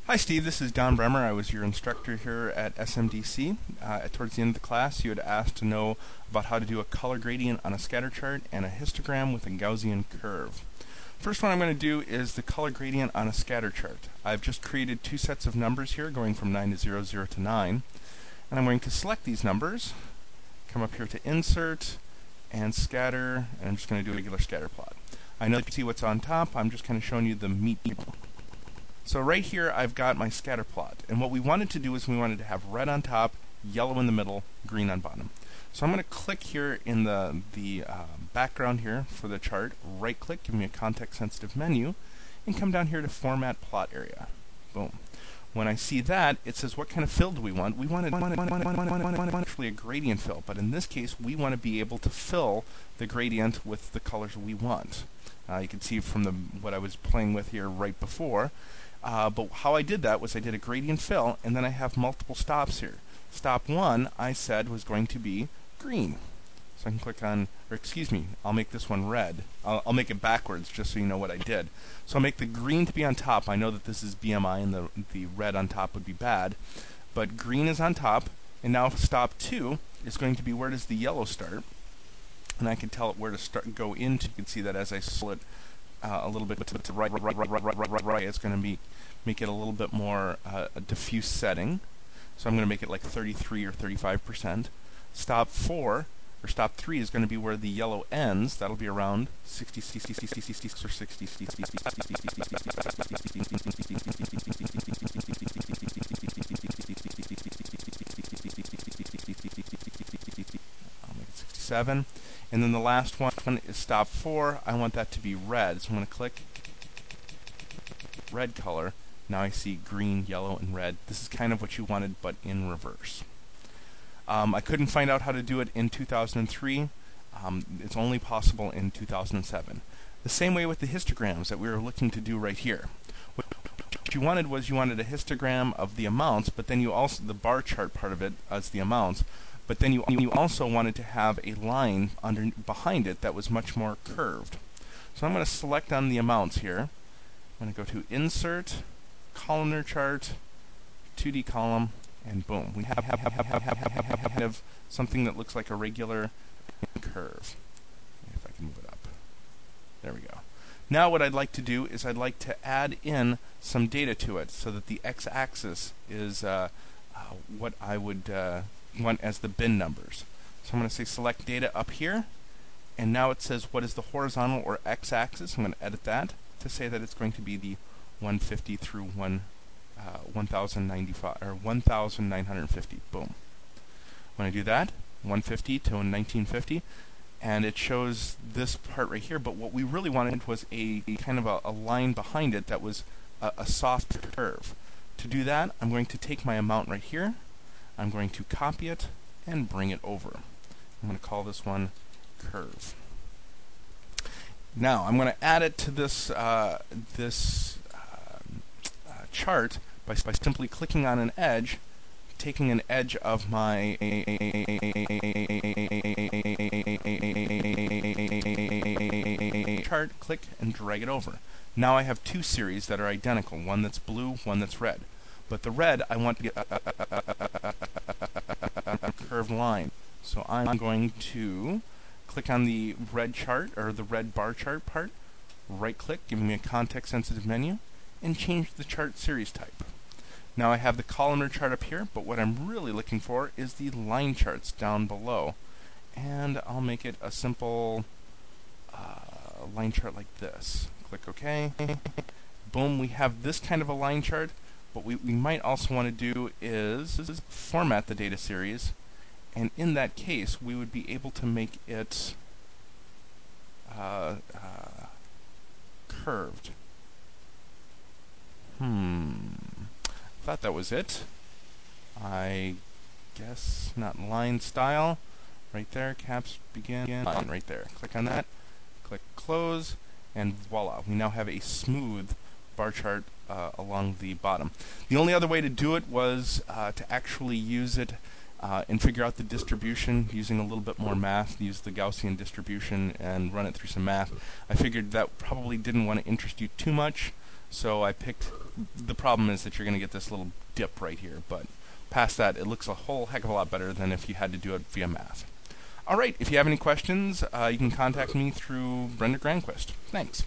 Hi Steve, this is Don Bremer. I was your instructor here at SMDC. Towards the end of the class, you had asked to know about how to do a color gradient on a scatter chart and a histogram with a Gaussian curve. First one I'm going to do is the color gradient on a scatter chart. I've just created two sets of numbers here going from 9 to 0, 0 to 9. And I'm going to select these numbers, come up here to Insert, and Scatter, and I'm just going to do a regular scatter plot. I know that you see what's on top. I'm just kind of showing you the meat. So right here I've got my scatter plot, and what we wanted to do is we wanted to have red on top, yellow in the middle, green on bottom. So I'm going to click here in the background here for the chart, right click, give me a context sensitive menu, and come down here to Format Plot Area. Boom. When I see that, it says what kind of fill do we want? We want actually a gradient fill, but in this case we want to be able to fill the gradient with the colors we want. You can see from what I was playing with here right before. But how I did that was I did a gradient fill, and then I have multiple stops here. Stop 1, I said, was going to be green. So I can click on, or excuse me, I'll make this one red. I'll make it backwards just so you know what I did. So I'll make the green to be on top. I know that this is BMI and the red on top would be bad. But green is on top, and now stop 2 is going to be where does the yellow start. And I can tell it where to go into. You can see that as I slow it a little bit to the right, it's going to make it a little bit more a diffuse setting. So I'm going to make it like 33 or 35%. Stop 4 or stop 3 is going to be where the yellow ends. That'll be around 60 or 60. I'll make it 67. And then the last one is stop 4. I want that to be red. So I'm going to click red color. Now I see green, yellow, and red. This is kind of what you wanted, but in reverse. I couldn't find out how to do it in 2003. It's only possible in 2007. The same way with the histograms that we were looking to do right here. What you wanted was you wanted a histogram of the amounts, but then you also, the bar chart part of it as the amounts, but then you also wanted to have a line behind it that was much more curved. So I'm going to select on the amounts here. I'm going to go to Insert, Columnar Chart, 2D column, and boom. We have something that looks like a regular curve. If I can move it up. There we go. Now what I'd like to do is I'd like to add in some data to it so that the x-axis is what I would want as the bin numbers. So I'm going to say select data up here, and now it says what is the horizontal or x-axis. I'm going to edit that to say that it's going to be the 150 through 1095 or 1950. Boom. When I do that, 150 to 1950, and it shows this part right here. But what we really wanted was a kind of a line behind it that was a soft curve. To do that, I'm going to take my amount right here. I'm going to copy it and bring it over. I'm going to call this one curve. Now I'm going to add it to this chart by simply clicking on an edge, taking an edge of my chart, click and drag it over. Now I have two series that are identical, one that's blue, one that's red. But the red, I want to get a curved line. So I'm going to click on the red chart, or the red bar chart part, right click, giving me a context sensitive menu, and change the chart series type. Now I have the columnar chart up here, but what I'm really looking for is the line charts down below. And I'll make it a simple line chart like this. Click OK. Boom, we have this kind of a line chart. What we might also want to do is format the data series, and in that case we would be able to make it curved. Thought that was it. I guess not. Line style right there, caps begin, line right there. Click on that, click close, and voila, we now have a smooth bar chart along the bottom. The only other way to do it was to actually use it and figure out the distribution using a little bit more math, use the Gaussian distribution and run it through some math. I figured that probably didn't want to interest you too much, So I picked, the problem is that you're going to get this little dip right here, but past that it looks a whole heck of a lot better than if you had to do it via math. Alright, if you have any questions, you can contact me through Brenda Granquist. Thanks.